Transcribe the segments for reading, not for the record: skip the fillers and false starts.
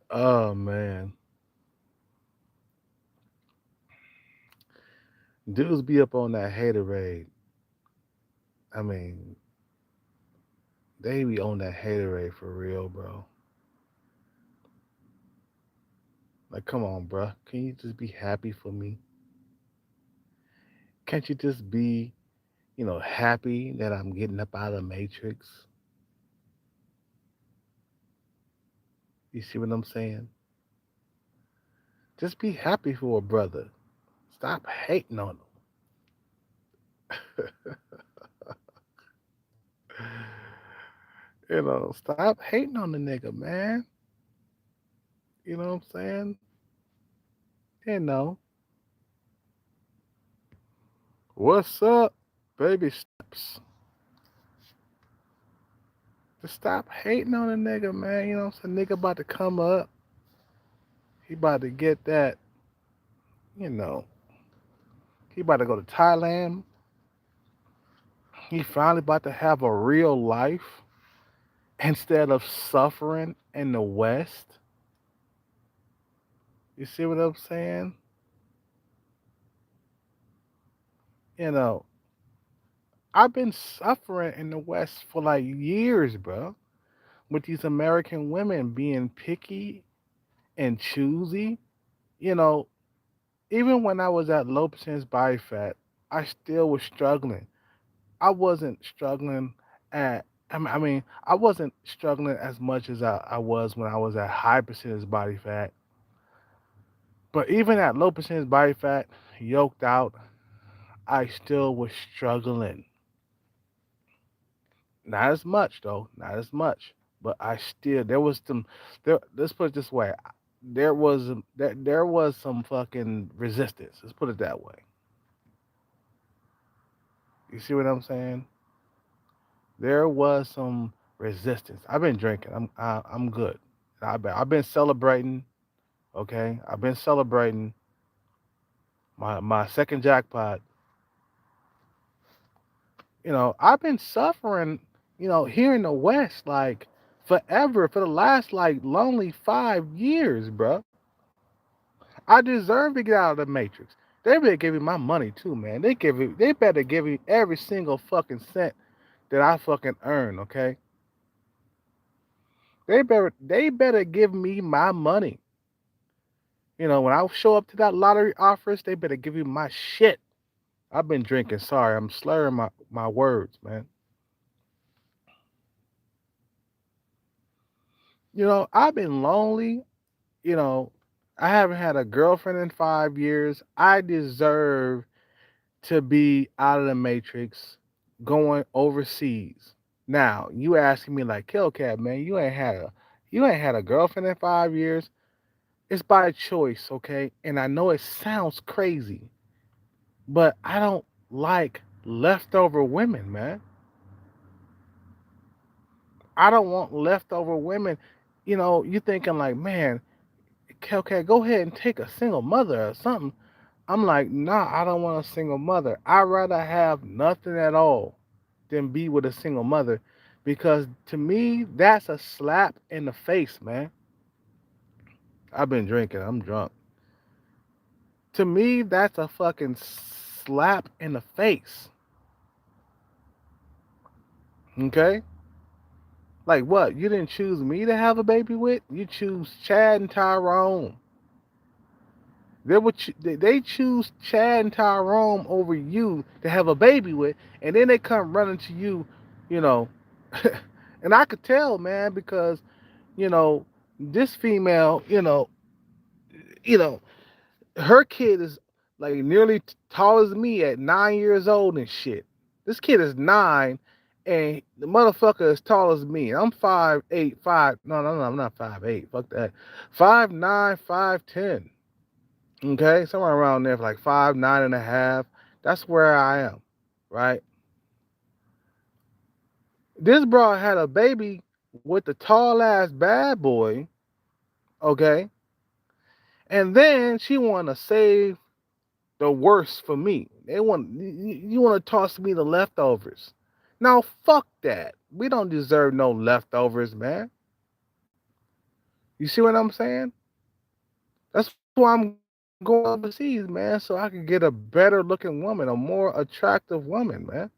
Oh man, dudes be up on that haterade. I mean, they be on that haterade for real, bro. Like, come on, bro. Can you just be happy for me? Can't you just be, happy that I'm getting up out of the matrix? You see what I'm saying? Just be happy for a brother. Stop hating on him. Stop hating on the nigga, man. You know what I'm saying? You know, what's up, baby steps? Just stop hating on the nigga, man. You know what I'm saying? Nigga about to come up. He about to get that, you know, he about to go to Thailand. He finally about to have a real life instead of suffering in the West. You see what I'm saying? You know, I've been suffering in the West for like years, bro, with these American women being picky and choosy. You know, even when I was at low percentage body fat, I still was struggling. I wasn't struggling at, I wasn't struggling as much as I was when I was at high percentage body fat. But even at low percentage body fat, yoked out, I still was struggling. Not as much though, not as much. But I still there was some there. Let's put it this way: there was some fucking resistance. Let's put it that way. You see what I'm saying? There was some resistance. I've been drinking. I'm good. I've been celebrating. Okay, I've been celebrating my second jackpot. I've been suffering. Here in the West, like forever for the last like lonely 5 years, bruh. I deserve to get out of the matrix. They better give me my money too, man. They better give me every single fucking cent that I fucking earn, okay? They better give me my money. When I show up to that lottery office, they better give me my shit. I've been drinking. Sorry, I'm slurring my words, man. I've been lonely. You know, I haven't had a girlfriend in 5 years. I deserve to be out of the matrix, going overseas. Now, you asking me like, Killcat, man, you ain't had a girlfriend in 5 years. It's by choice, okay? And I know it sounds crazy, but I don't like leftover women, man. I don't want leftover women. You thinking like, man, Killcat, go ahead and take a single mother or something. I'm like, nah, I don't want a single mother. I'd rather have nothing at all than be with a single mother because to me, that's a slap in the face, man. I've been drinking, I'm drunk. To me, that's a fucking slap in the face. Okay? Like what? You didn't choose me to have a baby with? You choose Chad and Tyrone. They choose Chad and Tyrone over you to have a baby with, and then they come running to you, you know. And I could tell, man, because you know this female, you know, her kid is like nearly tall as me at 9 years old and shit. This kid is 9, and the motherfucker is tall as me. I'm 5'8", five. No, no, no, I'm not 5'8". Fuck that. 5'9", 5'10". Okay, somewhere around there, like 5'9" and a half. That's where I am, right? This broad had a baby with the tall ass bad boy, okay, and then she want to save the worst for me. You want to toss me the leftovers. Now fuck that. We don't deserve no leftovers, man. You see what I'm saying? That's why I'm going overseas, man, so I can get a better looking woman, a more attractive woman, man.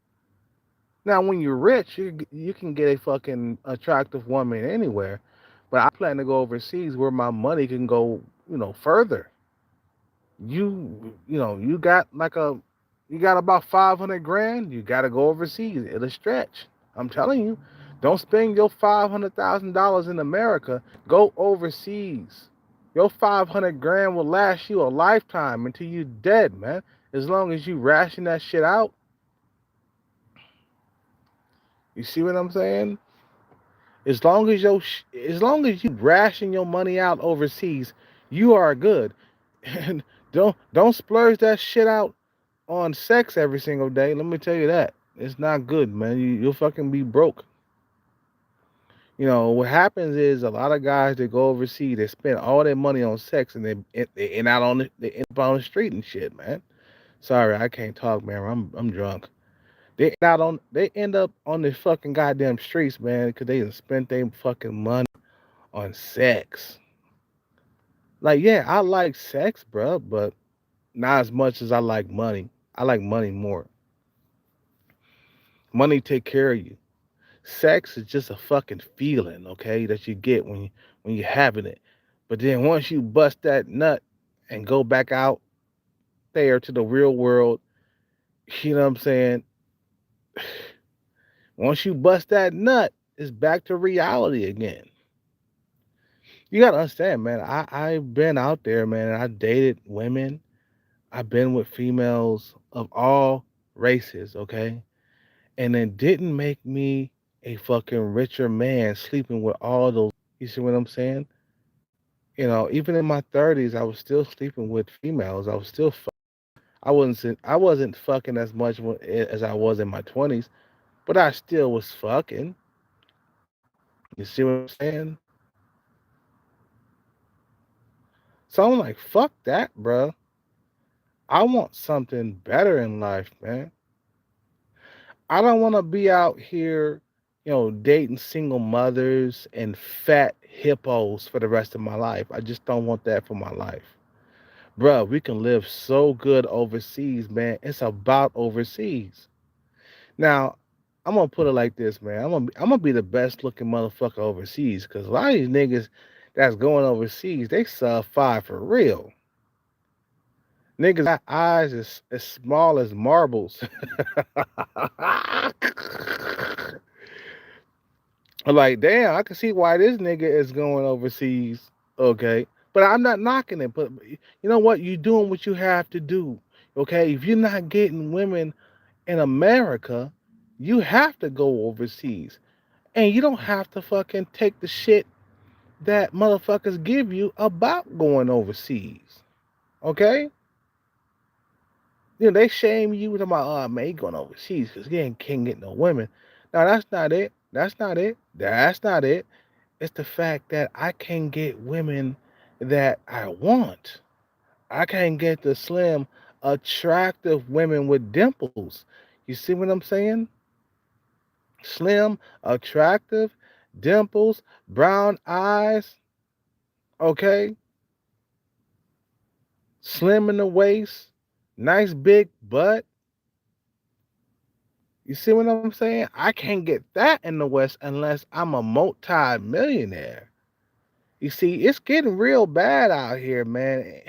Now, when you're rich, you can get a fucking attractive woman anywhere, but I plan to go overseas where my money can go, further. You got you got about 500 grand. You got to go overseas. It'll stretch. I'm telling you, don't spend your $500,000 in America. Go overseas. Your 500 grand will last you a lifetime until you dead, man. As long as you ration that shit out. You see what I'm saying? As long as you ration your money out overseas, you are good. And don't splurge that shit out on sex every single day. Let me tell you that. It's not good, man. You'll fucking be broke. What happens is a lot of guys that go overseas, they spend all their money on sex, and they end out they end up on the street and shit, man. Sorry, I can't talk, man. I'm drunk. They end up on the fucking goddamn streets, man, because they done spent their fucking money on sex. Like, yeah, I like sex, bro, but not as much as I like money. I like money more. Money take care of you. Sex is just a fucking feeling, okay, that you get when you're having it. But then once you bust that nut and go back out there to the real world, you know what I'm saying? Once you bust that nut, it's back to reality again. You gotta understand, man. I've been out there, man. I dated women. I've been with females of all races, okay? And it didn't make me a fucking richer man sleeping with all those. You see what I'm saying? Even in my 30s, I was still sleeping with females. I was still. I wasn't fucking as much as I was in my 20s, but I still was fucking. You see what I'm saying? So I'm like, fuck that, bro. I want something better in life, man. I don't want to be out here, dating single mothers and fat hippos for the rest of my life. I just don't want that for my life. Bruh, we can live so good overseas, man. It's about overseas. Now, I'm gonna put it like this, man. I'm gonna be the best looking motherfucker overseas, cause a lot of these niggas that's going overseas, they sub five for real. Niggas got eyes as small as marbles. I'm like, damn, I can see why this nigga is going overseas. Okay. But I'm not knocking it. But you know what? You're doing what you have to do. Okay. If you're not getting women in America, you have to go overseas. And you don't have to fucking take the shit that motherfuckers give you about going overseas. Okay? They shame you talking about, oh man, he going overseas because he can't get no women. No, that's not it. That's not it. That's not it. It's the fact that I can't get women that I want. I can't get the slim, attractive women with dimples. You see what I'm saying? Slim, attractive, dimples, brown eyes, okay? Slim in the waist, nice big butt. You see what I'm saying? I can't get that in the West unless I'm a multi-millionaire. You see, it's getting real bad out here, man.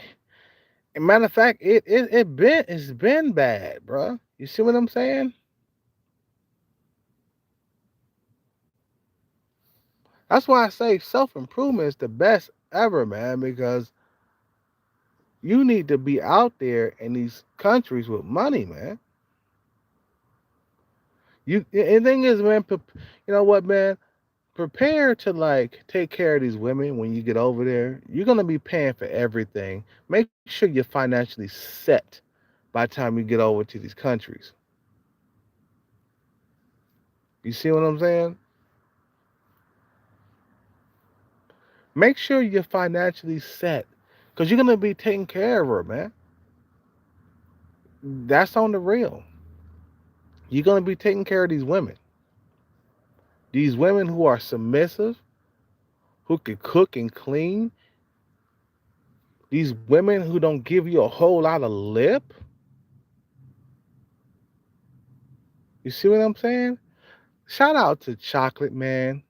Matter of fact, it's been bad, bro. You see what I'm saying? That's why I say self improvement is the best ever, man. Because you need to be out there in these countries with money, man. And the thing is, man. You know what, man? Prepare to like take care of these women when you get over there. You're gonna be paying for everything. Make sure you're financially set by the time you get over to these countries. You see what I'm saying? Make sure you're financially set because you're gonna be taking care of her, man. That's on the real. You're gonna be taking care of these women who are submissive, who can cook and clean, these women who don't give you a whole lot of lip. You see what I'm saying? Shout out to Chocolate Man.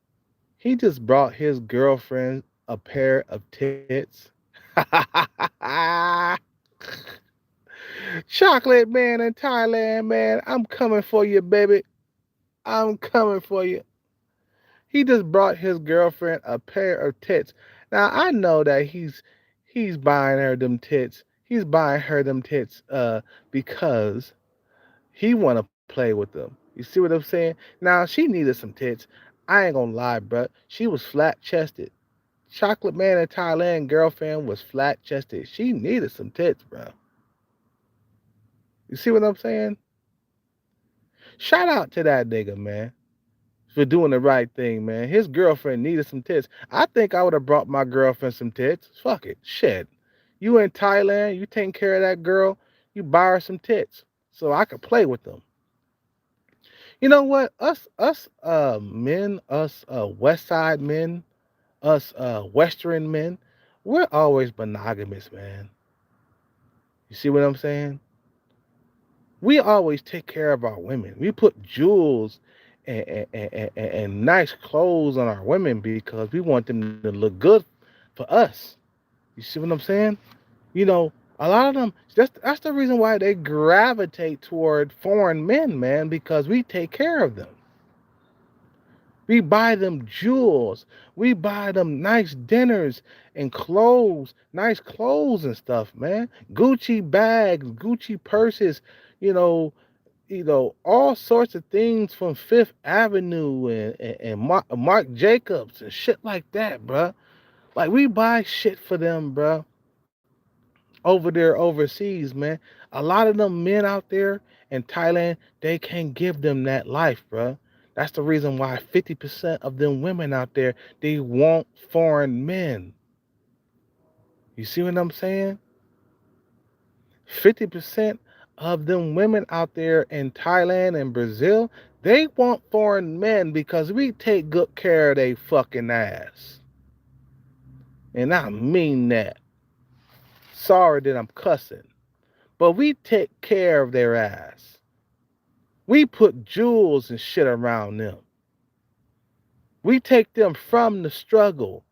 He just brought his girlfriend a pair of tits. Chocolate Man in Thailand, man. I'm coming for you, baby. I'm coming for you. He just brought his girlfriend a pair of tits. Now I know that he's buying her them tits. He's buying her them tits because he wanna play with them. You see what I'm saying? Now she needed some tits. I ain't gonna lie, bruh. She was flat chested. Chocolate Man in Thailand girlfriend was flat chested. She needed some tits, bro. You see what I'm saying? Shout out to that nigga, man, for doing the right thing, man. His girlfriend needed some tits. I think I would have brought my girlfriend some tits. Fuck it. Shit. You in Thailand, you taking care of that girl, you buy her some tits so I could play with them. You know what? Us men, us West Side men, us Western men, we're always monogamous, man. You see what I'm saying? We always take care of our women. We put jewels and nice clothes on our women because we want them to look good for us. You see what I'm saying? You know, a lot of them. That's the reason why they gravitate toward foreign men, man, because we take care of them. We buy them jewels. We buy them nice dinners and clothes, nice clothes and stuff, man. Gucci bags, Gucci purses, you know, all sorts of things from Fifth Avenue and Marc Jacobs and shit like that, bruh. Like we buy shit for them, bruh, over there overseas, man. A lot of them men out there in Thailand, they can't give them that life, bruh. That's the reason why 50% of them women out there, they want foreign men. You see what I'm saying? 50% of them women out there in Thailand and Brazil, they want foreign men because we take good care of they fucking ass. And I mean that. Sorry that I'm cussing. But we take care of their ass. We put jewels and shit around them. We take them from the struggle,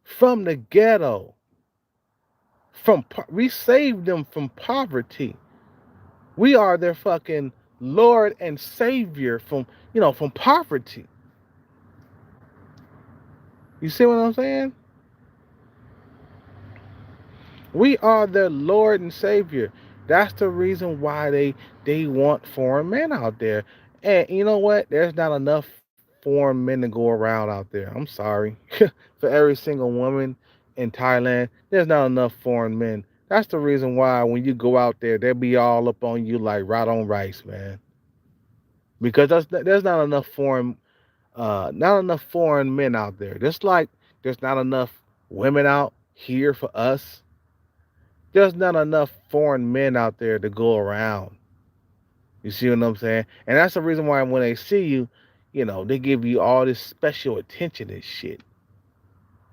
from the ghetto, we save them from poverty. We are their fucking Lord and Savior from poverty. You see what I'm saying? We are their Lord and Savior. That's the reason why they want foreign men out there. And you know what? There's not enough foreign men to go around out there. I'm sorry. For every single woman in Thailand, there's not enough foreign men. That's the reason why when you go out there, they'll be all up on you like right on rice, man. Because there's not enough foreign men out there. Just like there's not enough women out here for us. There's not enough foreign men out there to go around. You see what I'm saying? And that's the reason why when they see you, they give you all this special attention and shit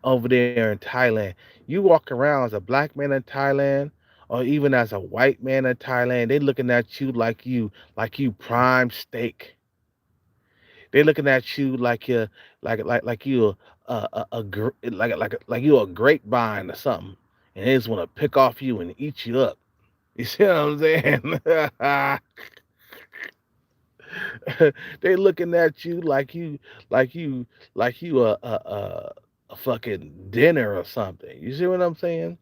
over there in Thailand. You walk around as a black man in Thailand or even as a white man in Thailand, they looking at you like you prime steak. They looking at you like you like you like you a grapevine or something, and they just want to pick off you and eat you up. You see what I'm saying? They looking at you like you like you a fucking dinner or something. You see what I'm saying?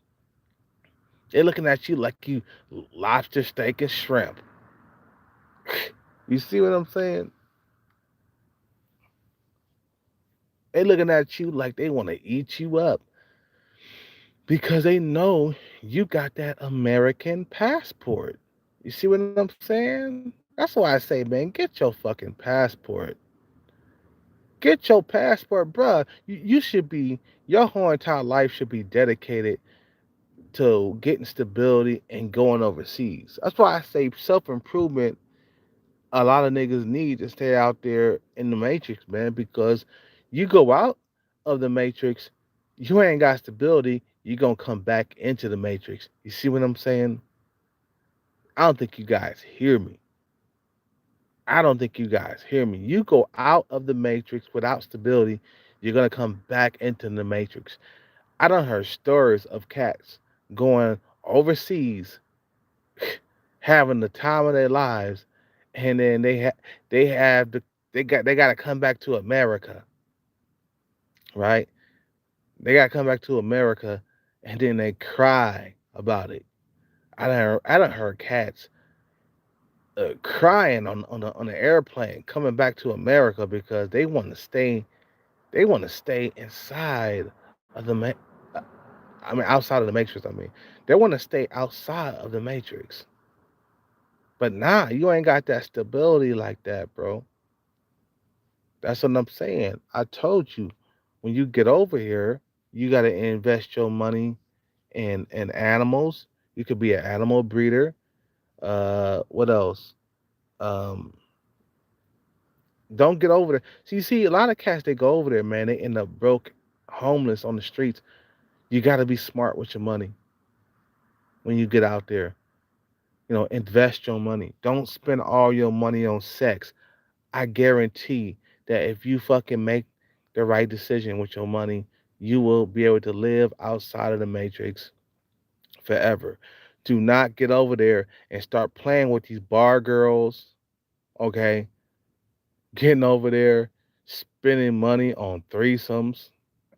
They looking at you like you lobster, steak, and shrimp. You see what I'm saying? They looking at you like they want to eat you up because they know you got that American passport. You see what I'm saying? That's why I say, man, get your fucking passport. Get your passport, bruh. You should be, your whole entire life should be dedicated to getting stability and going overseas. That's why I say self improvement. A lot of niggas need to stay out there in the matrix, man, because you go out of the matrix, You ain't got stability, you're gonna come back into the matrix. You see what I'm saying? I don't think you guys hear me. I don't think you guys hear me. You go out of the matrix without stability, you're gonna come back into the matrix. I done heard stories of cats going overseas, having the time of their lives, and then they have the they got to come back to America, right? They got to come back to America, and then they cry about it. I done heard cats crying on the airplane coming back to America because they want to stay inside of uh, I mean outside of the matrix. I mean they want to stay outside of the matrix. But nah, you ain't got that stability like that, bro. That's what I'm saying. I told you when you get over here, you got to invest your money in animals. You could be an animal breeder. What else? Um, don't get over there. So you see, a lot of cats they go over there, man. They end up broke, homeless on the streets. You got to be smart with your money when you get out there. You know, invest your money. Don't spend all your money on sex. I guarantee that if you fucking make the right decision with your money, you will be able to live outside of the matrix forever. Do not get over there and start playing with these bar girls, okay? Getting over there, spending money on threesomes.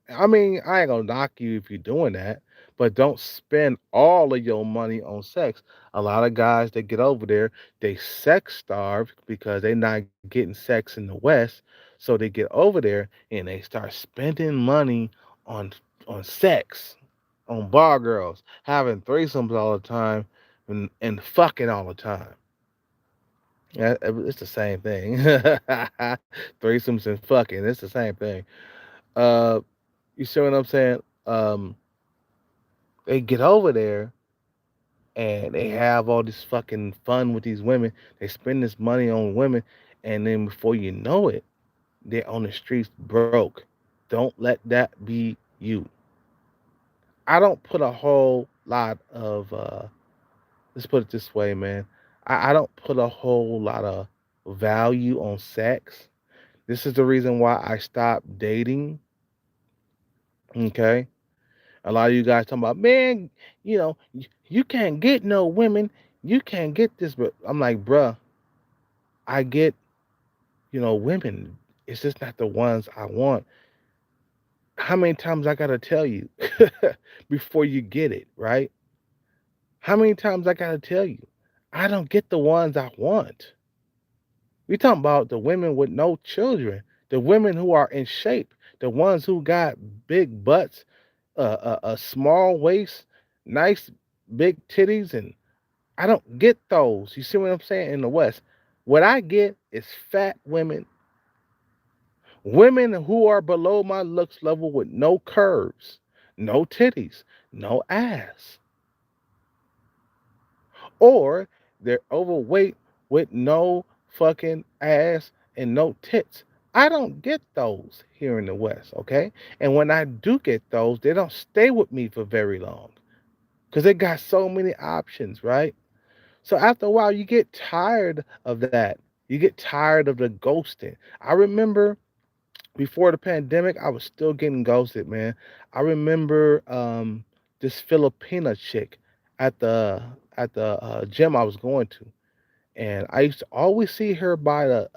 I mean, I ain't gonna knock you if you're doing that, but don't spend all of your money on sex. A lot of guys that get over there, they sex starve because they not getting sex in the West. So they get over there and they start spending money on sex, on bar girls, having threesomes all the time, and fucking all the time. Yeah, it's the same thing. Threesomes and fucking, it's the same thing. Uh, you see what I'm saying? They get over there and they have all this fucking fun with these women. They spend this money on women, and then before you know it, they're on the streets broke. Don't let that be you. I don't put a whole lot of let's put it this way, man. I don't put a whole lot of value on sex. This is the reason why I stopped dating. Okay. A lot of you guys talking about, man, you can't get no women. You can't get this. But I'm like, bruh, I get, women. It's just not the ones I want. How many times I gotta tell you before you get it, right? How many times I gotta tell you? I don't get the ones I want. We talking about the women with no children, the women who are in shape, the ones who got big butts, a small waist, nice big titties, and I don't get those. You see what I'm saying? In the West, what I get is fat women, women who are below my looks level with no curves, no titties, no ass, or they're overweight with no fucking ass and no tits. I don't get those here in the West, okay? And when I do get those, they don't stay with me for very long because they got so many options, right? So after a while, you get tired of that. You get tired of the ghosting. I remember before the pandemic, I was still getting ghosted, man. I remember this Filipina chick at the gym I was going to, and I used to always see her by the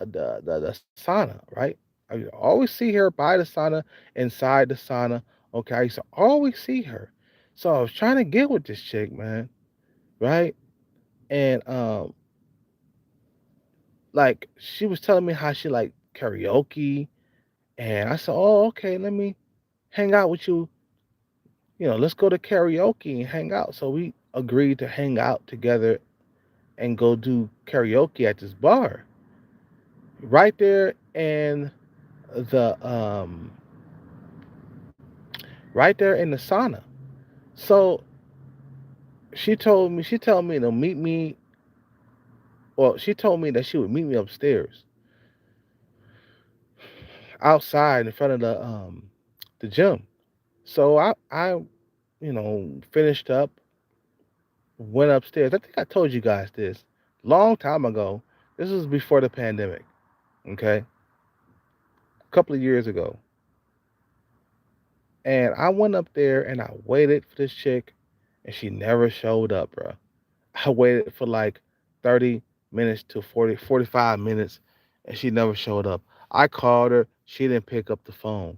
sauna, right? I used to always see her by the sauna, inside the sauna. Okay, I used to always see her. So I was trying to get with this chick, man, right? And like she was telling me how she like karaoke, and I said, "Oh, okay, let me hang out with you. Let's go to karaoke and hang out." So we agreed to hang out together and go do karaoke at this bar right there in the right there in the sauna. So she told me to meet me. Well, she told me that she would meet me upstairs, outside in front of the gym. So I finished up, went upstairs. I think I told you guys this long time ago. This was before the pandemic. Okay, a couple of years ago, and I went up there and I waited for this chick, and she never showed up, bro. I waited for like 30 minutes to 45 minutes, and she never showed up. I called her, she didn't pick up the phone.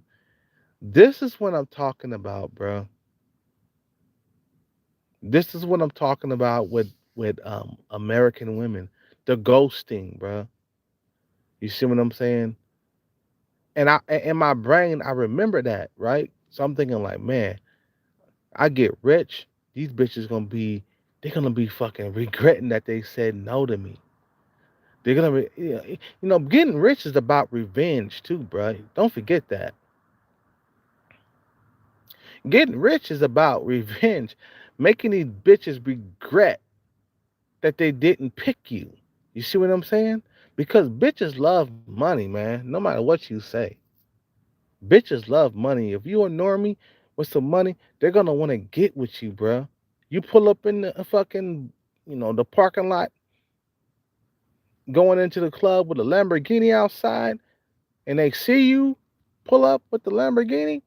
This is what I'm talking about, bro. This is what I'm talking about with American women. The ghosting, bro. You see what I'm saying? And in my brain, I remember that, right? So I'm thinking like, man, I get rich, these bitches they're gonna be fucking regretting that they said no to me. They're gonna be, getting rich is about revenge too, bro. Don't forget that. Getting rich is about revenge, making these bitches regret that they didn't pick you. You see what I'm saying? Because bitches love money, man. No matter what you say, bitches love money. If you a normie with some money, they're gonna want to get with you, bro. You pull up in the fucking, the parking lot, going into the club with a Lamborghini outside, and they see you pull up with the Lamborghini.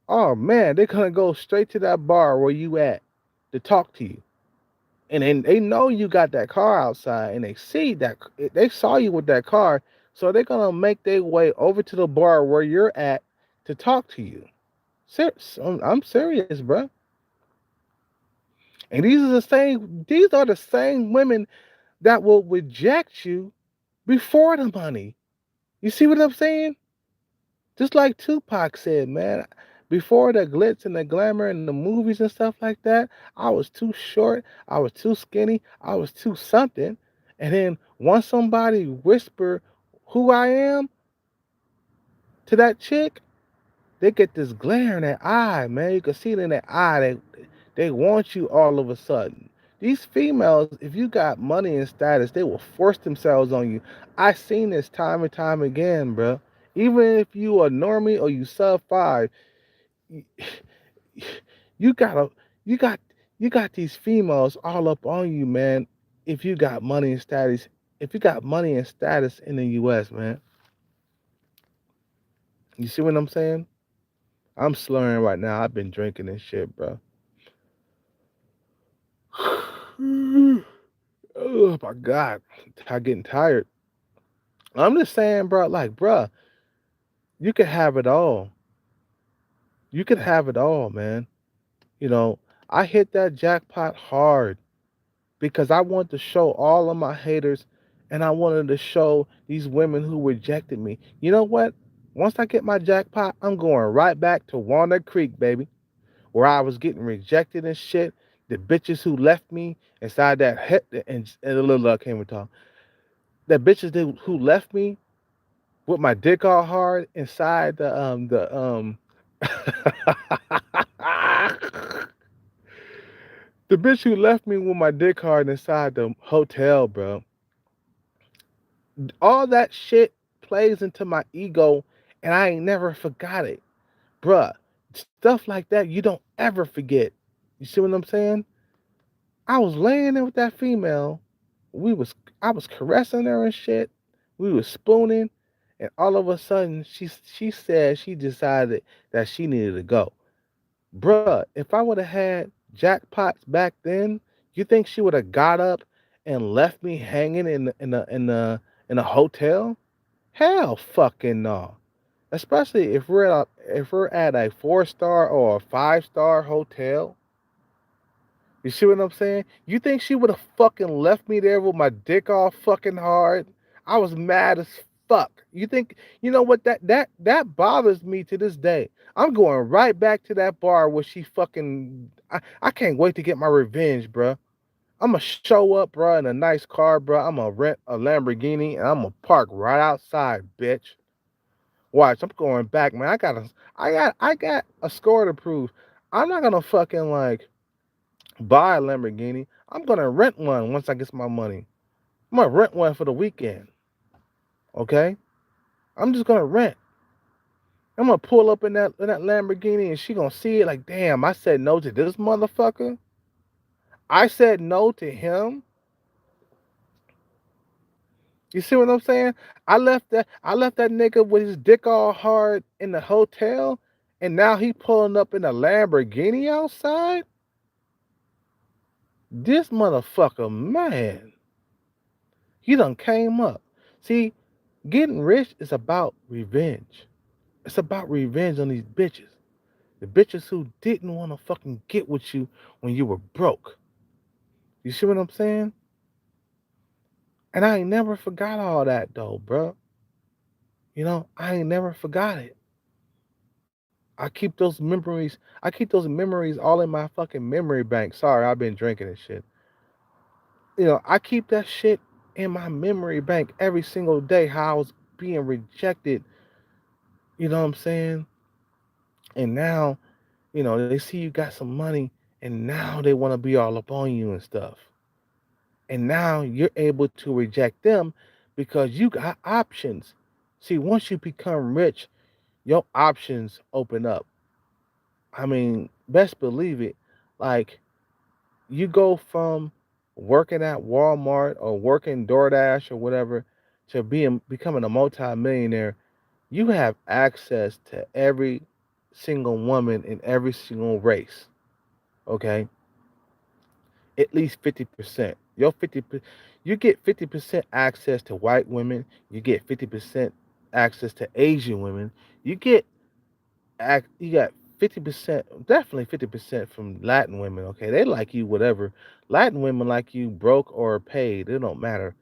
Oh man, they're gonna go straight to that bar where you at to talk to you. And then they know you got that car outside, and they see that they saw you with that car, so they're gonna make their way over to the bar where you're at to talk to you. I'm serious, bro. And these are the same women that will reject you before the money. You see what I'm saying? Just like Tupac said, man, before the glitz and the glamour and the movies and stuff like that, I was too short, I was too skinny, I was too something. And then once somebody whisper who I am to that chick, they get this glare in their eye, man. You can see it in their eye. They want you all of a sudden. These females, if you got money and status, they will force themselves on you. I seen this time and time again, bro. Even if you a normie or you sub five, y- you gotta, you got, you got these females all up on you, man. If you got money and status, if you got money and status in the U.S., man, you see what I'm saying? I'm slurring right now. I've been drinking and shit, bro. Oh my god, I'm getting tired. I'm just saying, bro. Like, bro, you could have it all. You could have it all, man. You know, I hit that jackpot hard because I wanted to show all of my haters, and I wanted to show these women who rejected me. You know what? Once I get my jackpot, I'm going right back to Walnut Creek, baby, where I was getting rejected and shit. The bitches who left me inside that hit and a little I came and talk. That who left me with my dick all hard inside the bitch who left me with my dick hard inside the hotel, bro. All that shit plays into my ego, and I ain't never forgot it, bruh. Stuff like that you don't ever forget. You see what I'm saying? I was laying there with that female. We was I was caressing her and shit. We was spooning, and all of a sudden she said she decided that she needed to go. Bruh, if I would have had jackpots back then, you think she would have got up and left me hanging in a hotel? Hell fucking no. Especially if we're at a 4-star or a 5-star hotel. You see what I'm saying? You think she would have fucking left me there with my dick all fucking hard? I was mad as fuck. You know what that bothers me to this day. I'm going right back to that bar where she fucking I can't wait to get my revenge, bruh. I'm gonna show up, bruh, in a nice car, bruh. I'm gonna rent a Lamborghini and I'm gonna park right outside, bitch. Watch, I'm going back, man. I got a score to prove. I'm not gonna fucking like buy a Lamborghini. I'm gonna rent one once I get my money. I'm gonna rent one for the weekend. Okay? I'm just gonna rent. I'm gonna pull up in that Lamborghini and she gonna see it like, damn, I said no to this motherfucker. I said no to him. You see what I'm saying? I left that nigga with his dick all hard in the hotel, and now he pulling up in a Lamborghini outside. This motherfucker, man, he done came up. See, getting rich is about revenge. It's about revenge on these bitches. The bitches who didn't want to fucking get with you when you were broke. You see what I'm saying? And I ain't never forgot all that though, bro. I ain't never forgot it. I keep those memories all in my fucking memory bank. Sorry, I've been drinking and shit. I keep that shit in my memory bank every single day. How I was being rejected. You know what I'm saying? And now, they see you got some money, and now they want to be all up on you and stuff. And now you're able to reject them because you got options. See, once you become rich, your options open up. I mean, best believe it. Like, you go from working at Walmart or working DoorDash or whatever to becoming a multimillionaire. You have access to every single woman in every single race. Okay, at least 50%. You get 50% access to white women. You get 50% access to Asian women. You get you got 50%, definitely 50% from Latin women. Okay, they like you whatever. Latin women like you broke or paid. It don't matter.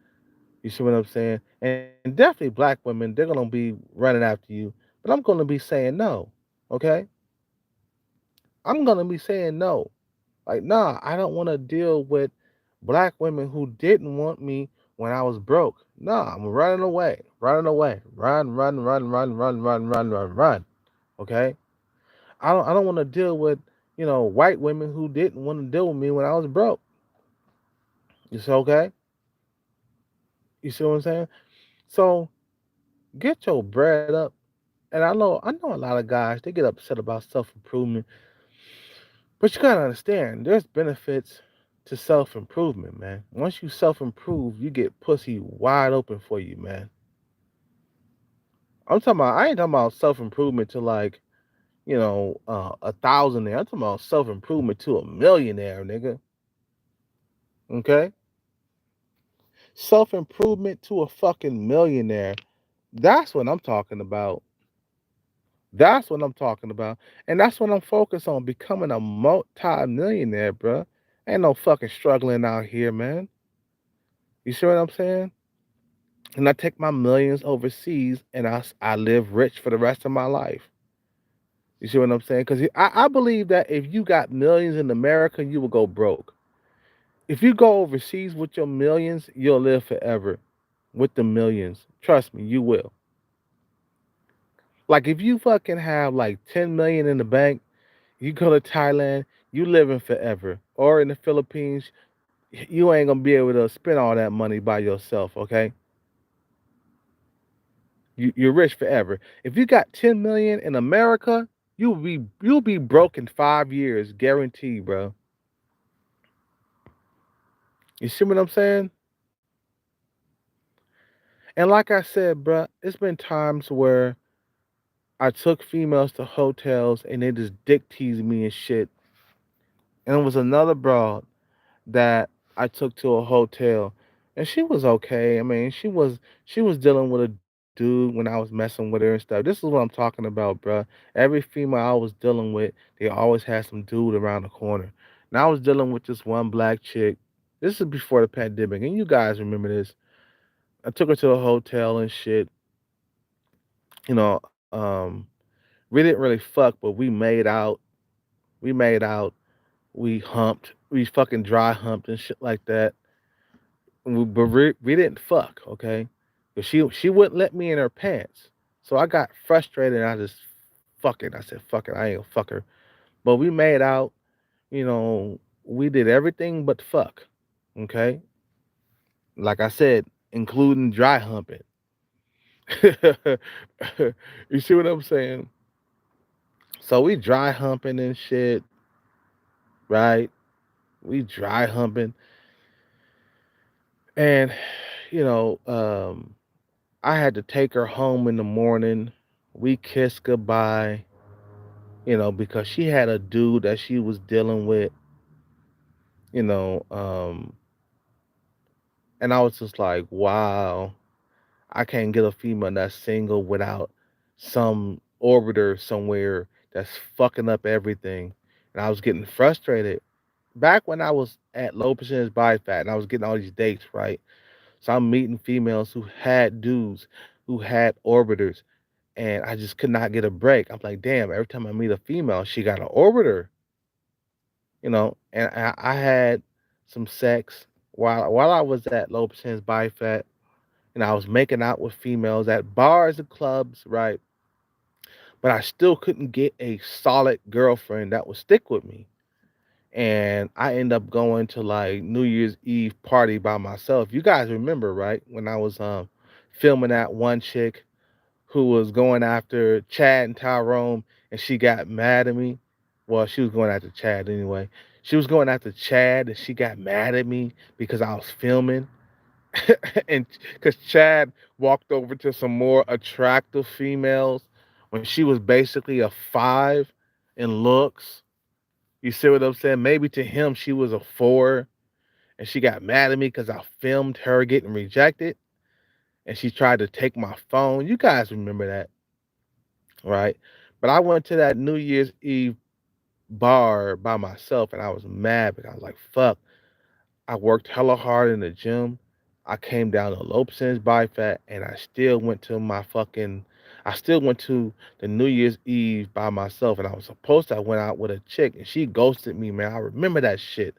You see what I'm saying? And definitely black women, they're gonna be running after you. But I'm gonna be saying no. Okay, I'm gonna be saying no. Like, nah, I don't want to deal with black women who didn't want me when I was broke. Nah, I'm running away, running away, run, run, run, run, run, run, run, run, run. Okay, I don't want to deal with white women who didn't want to deal with me when I was broke. You see, okay? You see what I'm saying? So get your bread up. And I know a lot of guys they get upset about self improvement, but you gotta understand there's benefits to self improvement, man. Once you self improve, you get pussy wide open for you, man. I ain't talking about self improvement to like 1,000 there. I'm talking about self improvement to a millionaire, nigga. Okay, self improvement to a fucking millionaire. That's what I'm talking about. That's what I'm talking about. And that's what I'm focused on, becoming a multi-millionaire, bruh. Ain't no fucking struggling out here, man. You see what I'm saying? And I take my millions overseas and I live rich for the rest of my life. You see what I'm saying? Because I believe that if you got millions in America, you will go broke. If you go overseas with your millions, you'll live forever with the millions. Trust me, you will. Like if you fucking have like 10 million in the bank, you go to Thailand, you living forever. Or in the Philippines, you ain't gonna be able to spend all that money by yourself, okay? You're rich forever. If you got 10 million in America, you'll be broke in 5 years, guaranteed, bro. You see what I'm saying? And like I said, bro, it's been times where I took females to hotels and they just dick teased me and shit. And it was another broad that I took to a hotel, and she was okay. I mean, she was dealing with a dude when I was messing with her and stuff. This is what I'm talking about, bruh. Every female I was dealing with, they always had some dude around the corner. Now I was dealing with this one black chick. This is before the pandemic, and you guys remember this. I took her to a hotel and shit. You know, we didn't really fuck, but we made out. We made out. We humped. We fucking dry humped and shit like that. But we didn't fuck, okay? But she wouldn't let me in her pants. So I got frustrated and I just fuck it. I said, fuck it, I ain't gonna fuck her. But we made out, we did everything but fuck. Okay? Like I said, including dry humping. You see what I'm saying? So we dry humping and shit, right? We dry humping, and you know, I had to take her home in the morning. We kissed goodbye, because she had a dude that she was dealing with, you know, and I was just like, wow, I can't get a female that's single without some orbiter somewhere that's fucking up everything. And I was getting frustrated. Back when I was at low percentage body fat and I was getting all these dates, right? So I'm meeting females who had dudes, who had orbiters, and I just could not get a break. I'm like, damn, every time I meet a female, she got an orbiter, and I had some sex while I was at low percentage body fat, and I was making out with females at bars and clubs, right? But I still couldn't get a solid girlfriend that would stick with me. And I end up going to like New Year's Eve party by myself. You guys remember, right? When I was filming that one chick who was going after Chad and Tyrone, and she got mad at me. Well, she was going after Chad anyway. She was going after Chad, and she got mad at me because I was filming, and because Chad walked over to some more attractive females when she was basically a five in looks. You see what I'm saying? Maybe to him she was a four, and she got mad at me because I filmed her getting rejected, and she tried to take my phone. You guys remember that, right? But I went to that New Year's Eve bar by myself, and I was mad because I was like, "Fuck." I worked hella hard in the gym. I came down to low percentage body fat, and I still went to the New Year's Eve by myself, and I was supposed to. I went out with a chick, and she ghosted me, man. I remember that shit.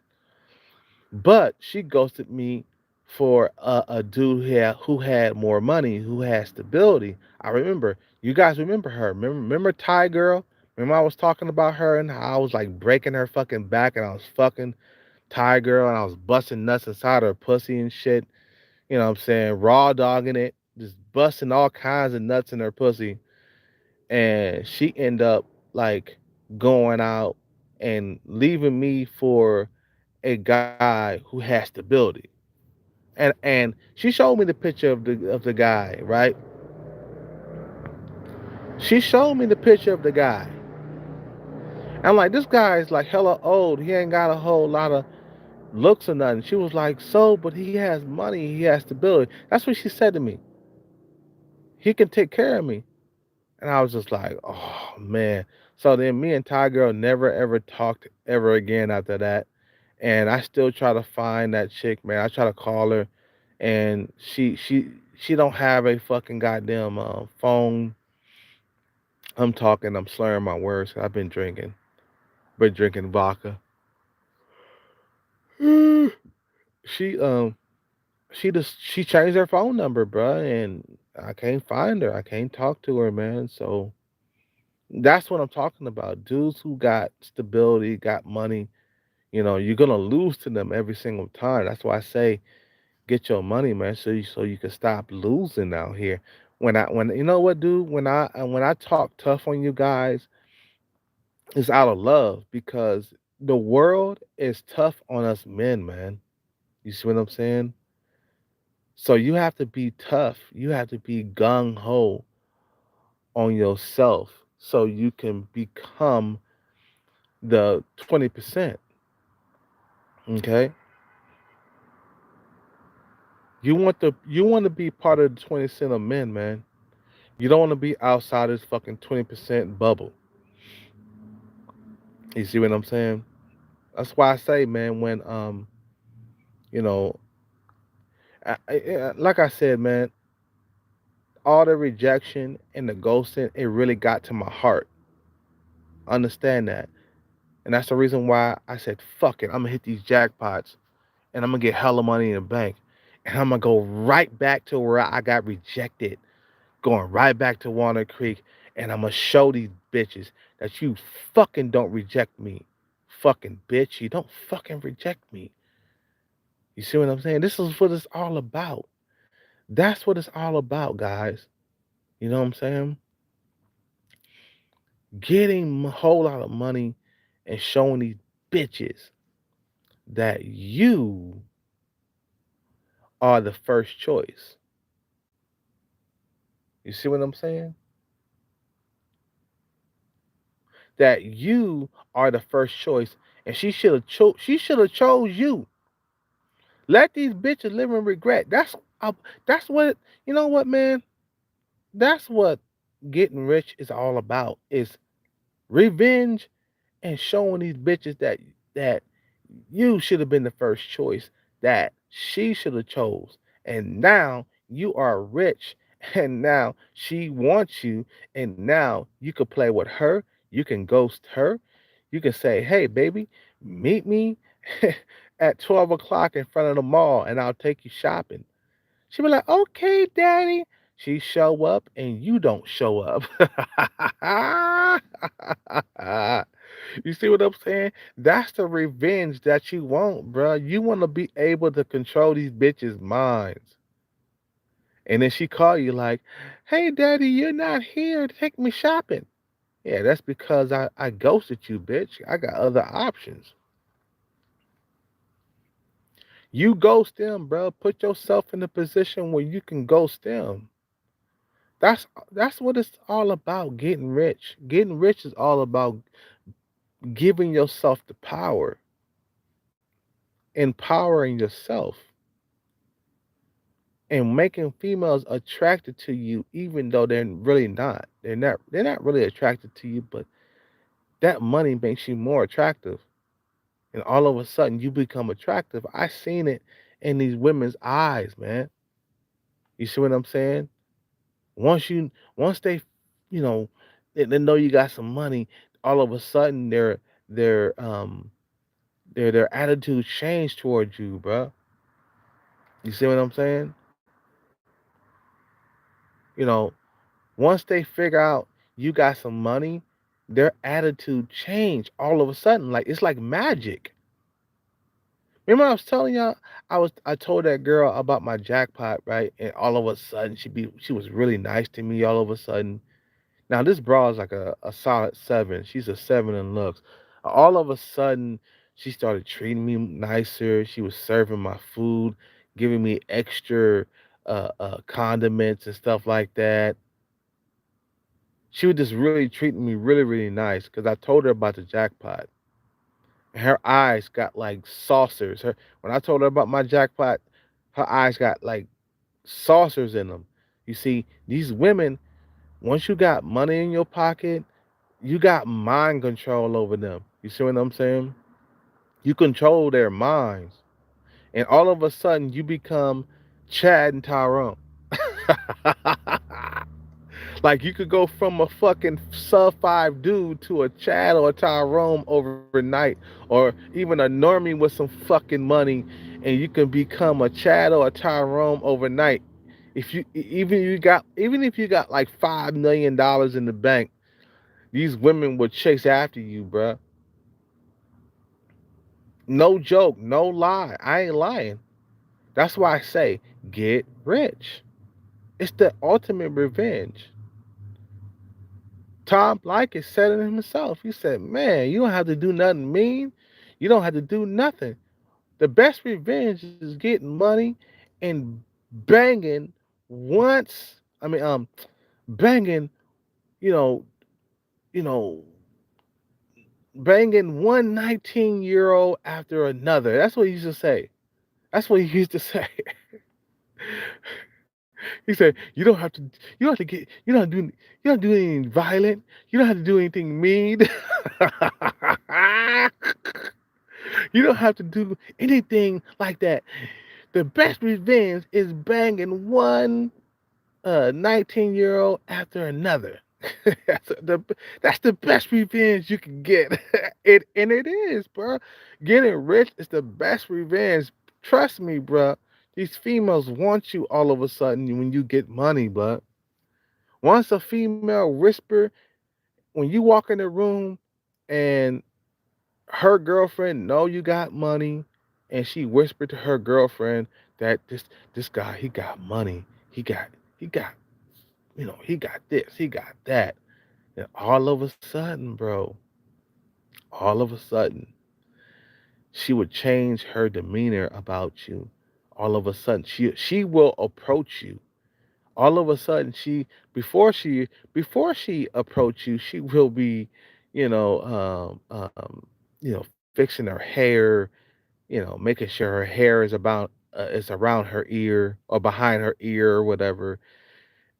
But she ghosted me for a dude who had more money, who had stability. I remember. You guys remember her? Remember Thai girl? Remember I was talking about her and how I was like breaking her fucking back, and I was fucking Thai girl, and I was busting nuts inside her pussy and shit. You know what I'm saying? Raw dogging it, just busting all kinds of nuts in her pussy. And she ended up like going out and leaving me for a guy who has stability. And she showed me the picture of the guy, right? She showed me the picture of the guy. I'm like, this guy is like hella old. He ain't got a whole lot of looks or nothing. She was like, so, but he has money, he has stability. That's what she said to me. He can take care of me. And I was just like, oh man. So then me and Ty Girl never ever talked ever again after that. And I still try to find that chick, man. I try to call her, and she don't have a fucking goddamn phone. I'm talking, I'm slurring my words. I've been drinking vodka. she she changed her phone number, bruh, and I can't find her. I can't talk to her, man. So that's what I'm talking about. Dudes who got stability, got money, you're gonna lose to them every single time. That's why I say get your money, man, so you can stop losing out here. When you know what, dude, when I talk tough on you guys, it's out of love because the world is tough on us men, man. You see what I'm saying? So you have to be tough. You have to be gung ho on yourself so you can become the 20%. Okay? You want to be part of the 20% of men, man. You don't want to be outside this fucking 20% bubble. You see what I'm saying? That's why I say, man, when you know, like I said, man, all the rejection and the ghosting, it really got to my heart. Understand that. And that's the reason why I said, fuck it, I'm gonna hit these jackpots and I'm gonna get hella money in the bank. And I'm gonna go right back to where I got rejected, going right back to Walnut Creek, and I'm gonna show these bitches that you fucking don't reject me. Fucking bitch, you don't fucking reject me. You see what I'm saying? This is what it's all about. That's what it's all about, guys. You know what I'm saying? getting a whole lot of money and showing these bitches that you are the first choice. You see what I'm saying? That you are the first choice, and she should have chose you. Let these bitches live in regret. That's what you know. What man? That's what getting rich is all about. Is revenge and showing these bitches that you should have been the first choice, that she should have chose, and now you are rich, and now she wants you, and now you can play with her, you can ghost her, you can say, hey baby, meet me at 12 o'clock in front of the mall and I'll take you shopping. She be like, okay, daddy. She show up and you don't show up. You see what I'm saying? That's the revenge that you want, bro. You want to be able to control these bitches' minds. And then she call you like, hey, daddy, you're not here to take me shopping. Yeah, that's because I ghosted you, bitch. I got other options. You ghost them, bro. Put yourself in a position where you can ghost them. That's what it's all about, getting rich. Getting rich is all about giving yourself the power, empowering yourself, and making females attracted to you even though they're really not. They're not really attracted to you, but that money makes you more attractive. And all of a sudden you become attractive. I seen it in these women's eyes, man. You see what I'm saying? Once they, you know, they know you got some money, all of a sudden their their attitude change towards you, bro. You see what I'm saying? You know, once they figure out you got some money, their attitude change all of a sudden. Like it's like magic. Remember I was telling y'all I told that girl about my jackpot, right? And all of a sudden she was really nice to me all of a sudden. Now this bra is like a solid 7. She's a 7 in looks. All of a sudden, she started treating me nicer. She was serving my food, giving me extra condiments and stuff like that. She was just really treating me really, really nice because I told her about the jackpot. And her eyes got like saucers. When I told her about my jackpot, her eyes got like saucers in them. You see, these women, once you got money in your pocket, you got mind control over them. You see what I'm saying? You control their minds. And all of a sudden you become Chad and Tyrone. Like you could go from a fucking sub 5 dude to a Chad or a Tyrone overnight, or even a normie with some fucking money, and you can become a Chad or a Tyrone overnight. If you even if you got like $5 million in the bank, these women would chase after you, bruh. No joke, no lie. I ain't lying. That's why I say get rich. It's the ultimate revenge. Tom Likas said it himself. He said, man, you don't have to do nothing mean. You don't have to do nothing. The best revenge is getting money and banging once. Banging, you know, you know, banging one 19-year old after another. That's what he used to say. That's what he used to say. He said, you don't have to get, you don't have to do anything violent. You don't have to do anything mean. You don't have to do anything like that. The best revenge is banging one 19-year-old after another. That's the best revenge you can get. It is, bro. Getting rich is the best revenge. Trust me, bro. These females want you all of a sudden when you get money, bro. Once a female whisper when you walk in the room and her girlfriend know you got money, and she whispered to her girlfriend that this guy, he got money. He got he got he got this, he got that. And all of a sudden, bro, all of a sudden, she would change her demeanor about you. All of a sudden, she will approach you. All of a sudden, before she approach you, she will be, you know, fixing her hair, making sure her hair is around her ear or behind her ear or whatever.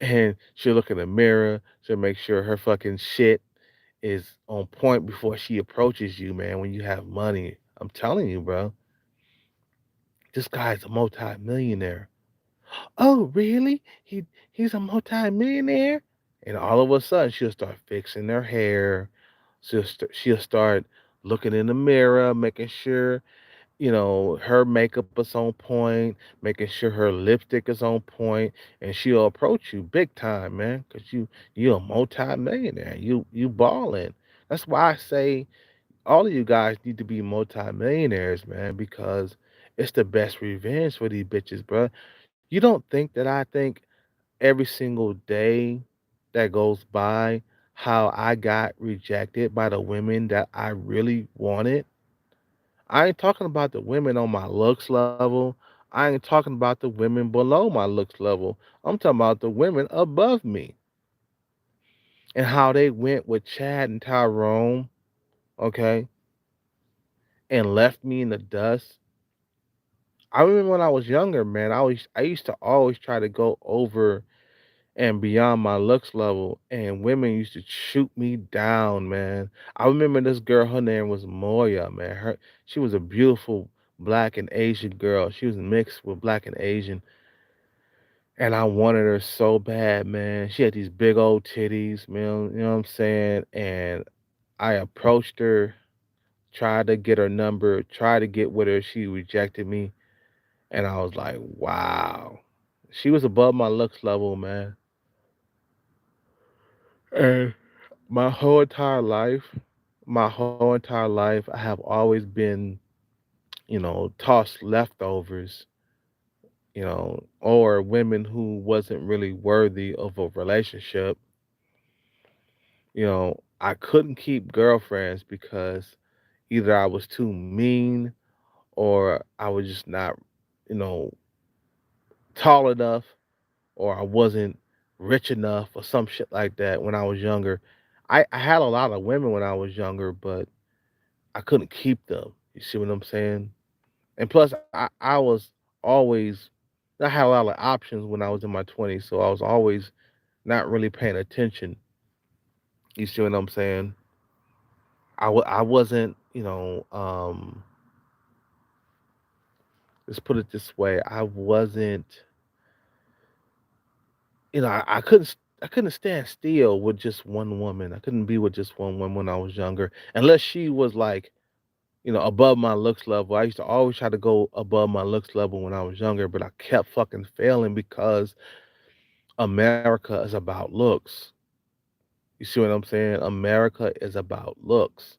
And she'll look in the mirror. She'll make sure her fucking shit is on point before she approaches you, man. When you have money, I'm telling you, bro, this guy's a multi-millionaire. Oh, really? He's a multi-millionaire? And all of a sudden, she'll start fixing her hair. She'll start looking in the mirror, making sure her makeup is on point, making sure her lipstick is on point, and she'll approach you big time, man, because you're a multi-millionaire. You balling. That's why I say all of you guys need to be multi-millionaires, man, because it's the best revenge for these bitches, bro. You don't think that I think every single day that goes by how I got rejected by the women that I really wanted? I ain't talking about the women on my looks level. I ain't talking about the women below my looks level. I'm talking about the women above me and how they went with Chad and Tyrone, okay, and left me in the dust. I remember when I was younger, man, I used to always try to go over and beyond my looks level, and women used to shoot me down, man. I remember this girl, her name was Moya, man. She was a beautiful black and Asian girl. She was mixed with black and Asian, and I wanted her so bad, man. She had these big old titties, man. You know what I'm saying? And I approached her, tried to get her number, tried to get with her. She rejected me, and I was like, wow. She was above my looks level, man. And my whole entire life, I have always been, tossed leftovers, or women who wasn't really worthy of a relationship. I couldn't keep girlfriends because either I was too mean or I was just not, you know, tall enough or I wasn't rich enough or some shit like that when I was younger. I had a lot of women when I was younger, but I couldn't keep them. You see what I'm saying? And plus, I was always, I had a lot of options when I was in my 20s, so I was always not really paying attention. You see what I'm saying? I wasn't, let's put it this way, I wasn't, I couldn't stand still with just one woman. I couldn't be with just one woman when I was younger, unless she was like, above my looks level. I used to always try to go above my looks level when I was younger, but I kept fucking failing because America is about looks. You see what I'm saying? America is about looks.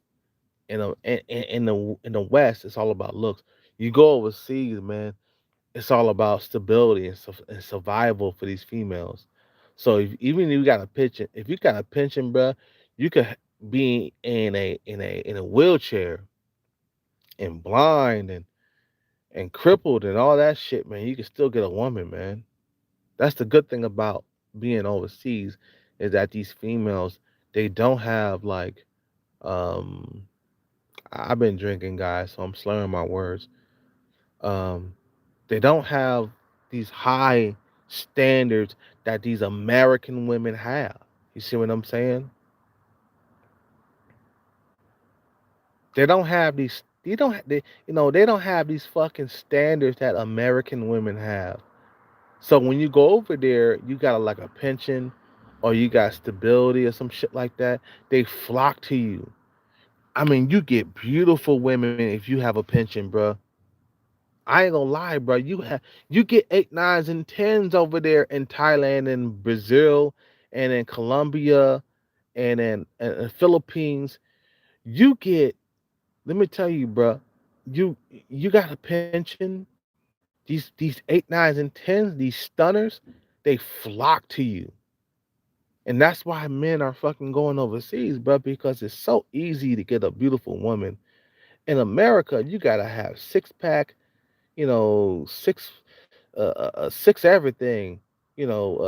In the West, it's all about looks. You go overseas, man, it's all about stability and survival for these females. So even if if you got a pension, bruh, you could be in a wheelchair and blind and crippled and all that shit, man. You can still get a woman, man. That's the good thing about being overseas is that these females, they don't have like um I've been drinking, guys, so I'm slurring my words. Um they don't have these high standards that these American women have. You see what I'm saying? They don't have these they don't have these fucking standards that American women have. So when you go over there, you got like a pension or you got stability or some shit like that. They flock to you. I mean, you get beautiful women if you have a pension, bro. I ain't gonna lie, bro. You get eight, nines, and tens over there in Thailand and Brazil and in Colombia and Philippines. You get, let me tell you, bro. You got a pension. These eight, nines, and tens, these stunners, they flock to you. And that's why men are fucking going overseas, bro, because it's so easy to get a beautiful woman. In America, you gotta have six pack, six, six everything,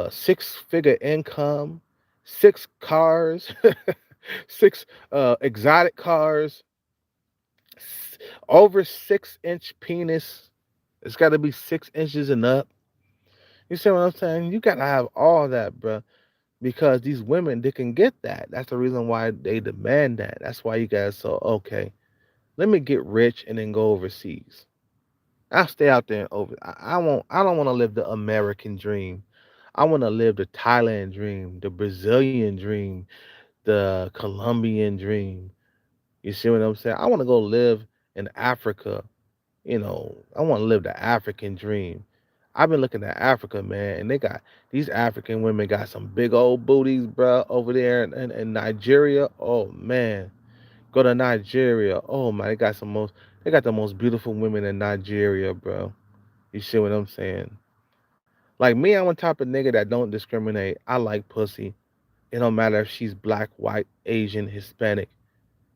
six figure income, six cars, six exotic cars, over 6 inch penis. It's got to be 6 inches and up. You see what I'm saying? You gotta have all that, bro, because these women they can get that. That's the reason why they demand that. That's why you guys so okay. Let me get rich and then go overseas. I'll stay out there and over. I won't. I don't want to live the American dream. I want to live the Thailand dream, the Brazilian dream, the Colombian dream. You see what I'm saying? I want to go live in Africa. I want to live the African dream. I've been looking at Africa, man, and they got these African women got some big old booties, bro, over there in Nigeria. Oh man, go to Nigeria. Oh my, they got the most beautiful women in Nigeria, bro. You see what I'm saying? Like me, I'm a type of nigga that don't discriminate. I like pussy. It don't matter if she's black, white, Asian, Hispanic.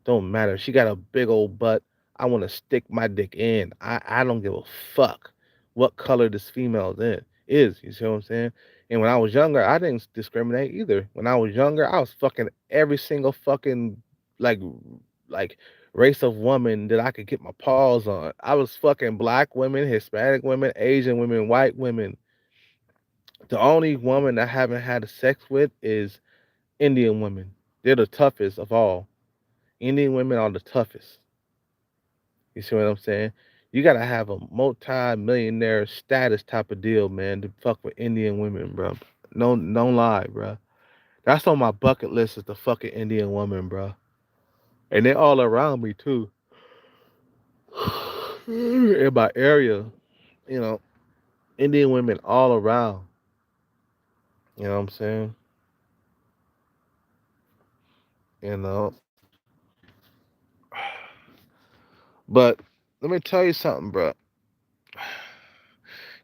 Don't matter. She got a big old butt. I want to stick my dick in. I don't give a fuck what color this female is. You see what I'm saying? And when I was younger, I didn't discriminate either. When I was younger, I was fucking every single fucking like like race of woman that I could get my paws on. I was fucking black women, Hispanic women, Asian women, white women. The only woman I haven't had sex with is Indian women. They're the toughest of all. Indian women are the toughest. You see what I'm saying? You gotta have a multi-millionaire status type of deal, man, to fuck with Indian women, bro. No, don't lie, bro. That's on my bucket list is the fucking Indian woman, bro. And they're all around me too. In my area, you know, Indian women all around. You know what I'm saying? You know. But let me tell you something, bro.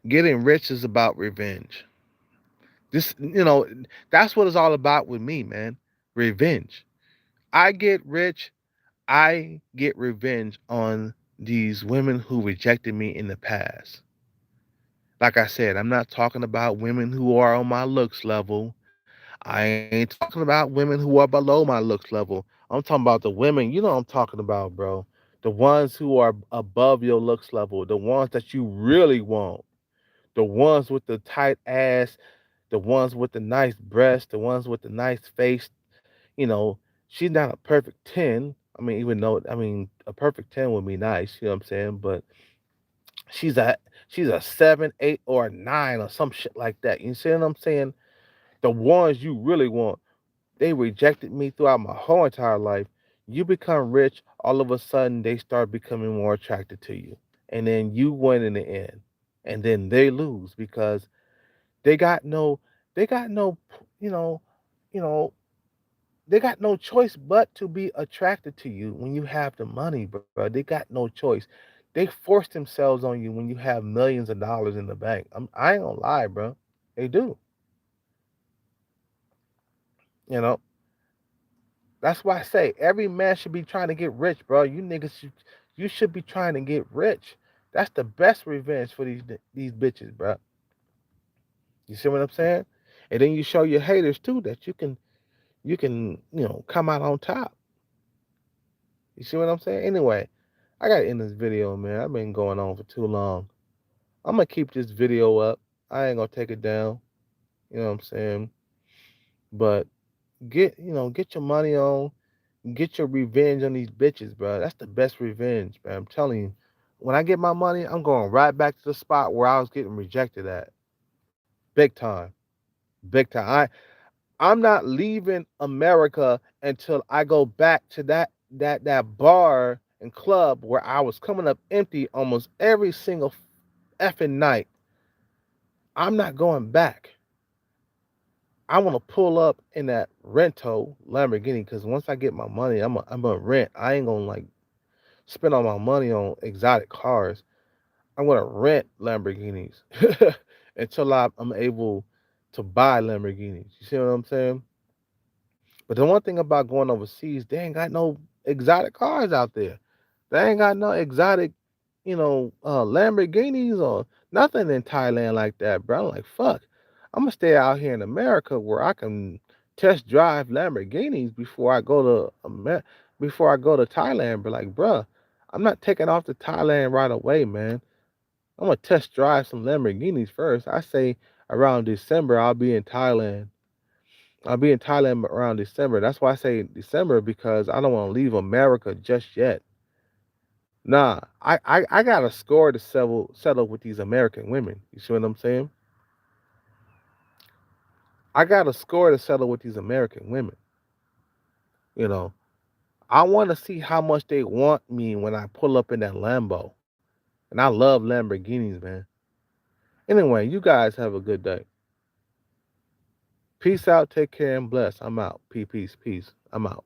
Getting rich is about revenge. This, that's what it's all about with me, man. Revenge. I get rich, I get revenge on these women who rejected me in the past. Like I said, I'm not talking about women who are on my looks level. I ain't talking about women who are below my looks level. I'm talking about the women, you know what I'm talking about, bro. The ones who are above your looks level, the ones that you really want, the ones with the tight ass, the ones with the nice breasts, the ones with the nice face. You know, she's not a perfect 10. I mean, even though a perfect 10 would be nice, you know what I'm saying? But she's a she's a 7, 8, or a 9 or some shit like that. You see what I'm saying? The ones you really want. They rejected me throughout my whole entire life. You become rich, all of a sudden they start becoming more attracted to you. And then you win in the end. And then they lose because they got no they got no you know, you know, they got no choice but to be attracted to you when you have the money, bro. They got no choice. They force themselves on you when you have millions of dollars in the bank. I ain't gonna lie, bro. They do. You know, that's why I say every man should be trying to get rich, bro. You should be trying to get rich. That's the best revenge for these bitches, bro. You see what I'm saying? And then you show your haters too that you can come out on top. You see what I'm saying? Anyway, I gotta end this video, man. I've been going on for too long. I'm gonna keep this video up. I ain't gonna take it down. You know what I'm saying? But get your money on. Get your revenge on these bitches, bro. That's the best revenge, man. I'm telling you. When I get my money, I'm going right back to the spot where I was getting rejected at. Big time. Big time. I'm not leaving America until I go back to that bar and club where I was coming up empty almost every single effing night. I'm not going back. I want to pull up in that Rento Lamborghini because once I get my money, I'm gonna rent. I ain't gonna like spend all my money on exotic cars. I'm gonna rent Lamborghinis until I'm able to buy Lamborghinis. You see what I'm saying? But the one thing about going overseas, they ain't got no exotic cars out there. They ain't got no exotic, Lamborghinis or nothing in Thailand like that, bro. I'm like, fuck. I'm gonna stay out here in America where I can test drive Lamborghinis before I go to Thailand. But like, bruh, I'm not taking off to Thailand right away, man. I'm gonna test drive some Lamborghinis first. I say around December I'll be in Thailand around December. That's why I say December because I don't want to leave America just yet. Nah, I got a score to settle with these American women. You see what I'm saying? I got a score to settle with these American women. You know, I want to see how much they want me when I pull up in that Lambo. And I love Lamborghinis, man. Anyway, you guys have a good day. Peace out, take care, and bless. I'm out. Peace, peace, peace. I'm out.